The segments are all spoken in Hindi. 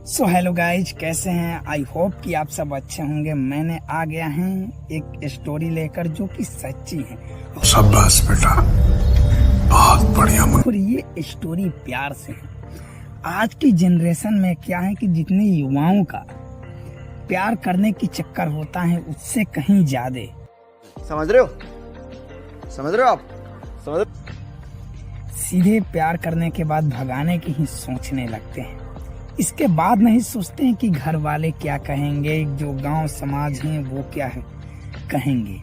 सो हेलो गाइज, कैसे हैं? आई होप कि आप सब अच्छे होंगे। मैंने आ गया है एक स्टोरी लेकर जो कि सच्ची है। शाबाश बेटा, बहुत बढ़िया। और ये स्टोरी प्यार से है। आज की जनरेशन में क्या है कि जितने युवाओं का प्यार करने की चक्कर होता है उससे कहीं ज्यादा, समझ रहे हो आप सीधे प्यार करने के बाद भगाने की ही सोचने लगते हैं। इसके बाद नहीं सोचते हैं कि घर वाले क्या कहेंगे, जो गांव समाज है वो क्या है कहेंगे।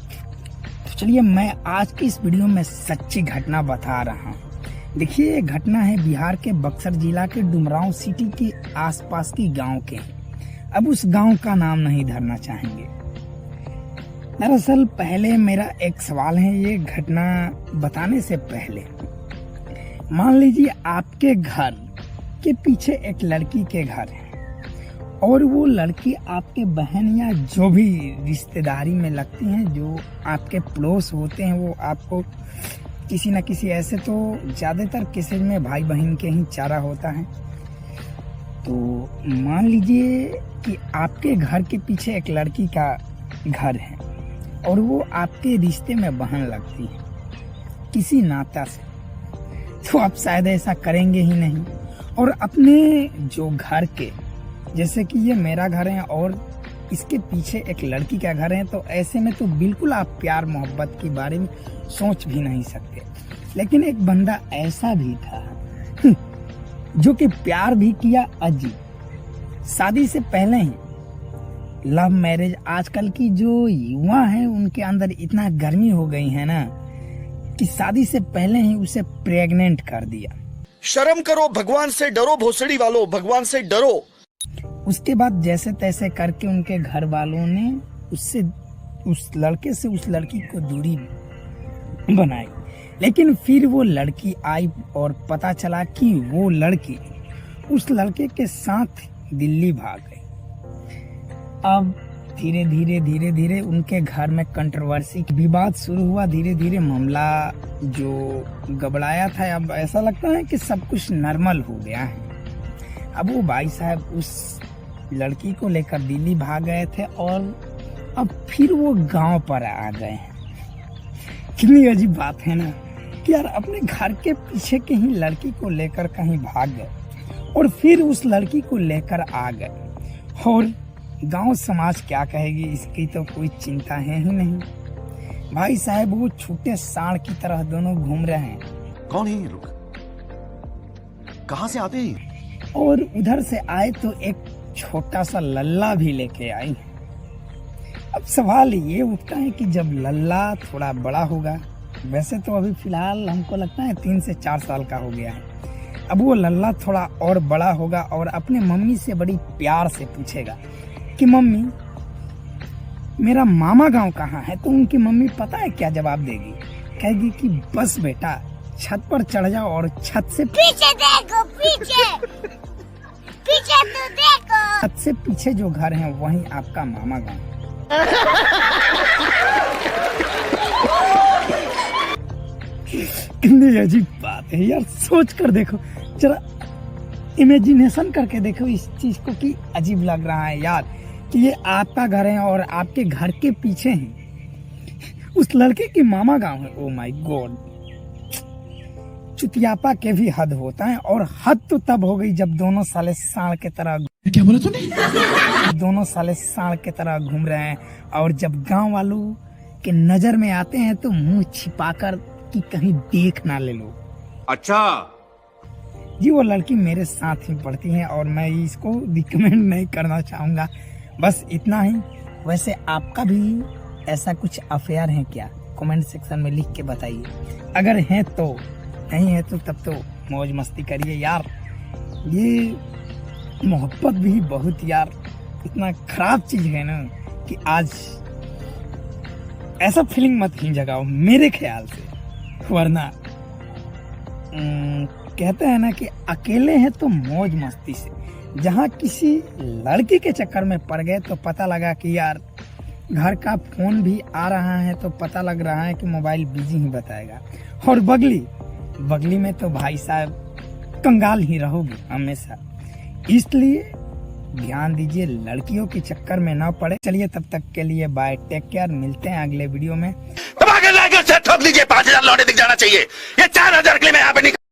तो चलिए, मैं आज की इस वीडियो में सच्ची घटना बता रहा हूँ। देखिए, ये घटना है बिहार के बक्सर जिला के डुमरांव सिटी के आसपास की गांव के। अब उस गांव का नाम नहीं धरना चाहेंगे। दरअसल पहले मेरा एक सवाल है, ये घटना बताने से पहले मान लीजिए आपके घर के पीछे एक लड़की के घर है और वो लड़की आपके बहन या जो भी रिश्तेदारी में लगती हैं, जो आपके पड़ोस होते हैं, वो आपको किसी न किसी ऐसे, तो ज़्यादातर केसेज में भाई बहन के ही चारा होता है। तो मान लीजिए कि आपके घर के पीछे एक लड़की का घर है और वो आपके रिश्ते में बहन लगती है किसी नाता से, तो आप शायद ऐसा करेंगे ही नहीं। और अपने जो घर के, जैसे कि ये मेरा घर है और इसके पीछे एक लड़की का घर है, तो ऐसे में तो बिल्कुल आप प्यार मोहब्बत के बारे में सोच भी नहीं सकते। लेकिन एक बंदा ऐसा भी था जो कि प्यार भी किया अजीब, शादी से पहले ही। लव मैरिज, आजकल की जो युवा है उनके अंदर इतना गर्मी हो गई है ना कि शादी से पहले ही उसे प्रेग्नेंट कर दिया। शर्म करो, भगवान से डरो, भोसड़ी वालों, भगवान से डरो। उसके बाद जैसे तैसे करके उनके घर वालों ने उस लड़के से उस लड़की को दूरी बनाई। लेकिन फिर वो लड़की आई और पता चला कि वो लड़की उस लड़के के साथ दिल्ली भाग गई। अब धीरे धीरे उनके घर में कंट्रोवर्सी, विवाद शुरू हुआ। धीरे धीरे मामला जो गबड़ाया था, अब ऐसा लगता है कि सब कुछ नॉर्मल हो गया है। अब वो भाई साहब उस लड़की को लेकर दिल्ली भाग गए थे और अब फिर वो गांव पर आ गए हैं। कितनी अजीब बात है ना कि यार, अपने घर के पीछे के ही लड़की को लेकर कहीं भाग गए और फिर उस लड़की को लेकर आ गए। और गांव समाज क्या कहेगी इसकी तो कोई चिंता है ही नहीं। भाई साहब वो छूटे सांड की तरह दोनों घूम रहे हैं। कौन है ये लोग? कहां से आते हैं? और उधर से आए तो एक छोटा सा लल्ला भी लेके आई। अब सवाल ये उठता है कि जब लल्ला थोड़ा बड़ा होगा, वैसे तो अभी फिलहाल हमको लगता है 3 से 4 साल का हो गया है, अब वो लल्ला थोड़ा और बड़ा होगा और अपने मम्मी से बड़ी प्यार से पूछेगा कि मम्मी, मेरा मामा गांव कहाँ है? तो उनकी मम्मी पता है क्या जवाब देगी? कहेगी कि बस बेटा, छत पर चढ़ जाओ और छत से पीछे देखो, पीछे तो देखो। छत से पीछे जो घर है वही आपका मामा गांव। कितनी अजीब बात है यार, सोच कर देखो जरा, इमेजिनेशन करके देखो इस चीज को कि अजीब लग रहा है यार कि ये आपका घर है और आपके घर के पीछे है उस लड़के की मामा गांव है। ओ माय गॉड, चुतियापा के भी हद होता है। और हद तो तब हो गई जब दोनों साले सांड के तरह, क्या बोला तूने? दोनों साले सांड के तरह घूम रहे हैं और जब गांव वालों के नजर में आते हैं तो मुंह छिपाकर कि कहीं देख ना ले लो। अच्छा जी, वो लड़की मेरे साथ ही पढ़ती है और मैं इसको रिकमेंड नहीं करना चाहूँगा, बस इतना ही। वैसे आपका भी ऐसा कुछ अफेयर है क्या? कमेंट सेक्शन में लिख के बताइए। अगर है तो, नहीं है तो तब तो मौज मस्ती करिए यार। ये मोहब्बत भी बहुत यार इतना खराब चीज है ना कि आज ऐसा फीलिंग मत ही जगाओ मेरे ख्याल से, वरना कहते हैं ना कि अकेले हैं तो मौज मस्ती से। जहाँ किसी लड़की के चक्कर में पड़ गए तो पता लगा कि यार घर का फोन भी आ रहा है तो पता लग रहा है कि मोबाइल बिजी ही बताएगा। और बगली में तो भाई साहब कंगाल ही रहोगे हमेशा। इसलिए ध्यान दीजिए, लड़कियों के चक्कर में ना पड़े। चलिए तब तक के लिए बाय, टेक केयर, मिलते हैं अगले वीडियो में। ठोक लीजिए, 5,000 लौटे दिख जाना चाहिए। ये 4,000 के लिए मैं यहाँ पे नहीं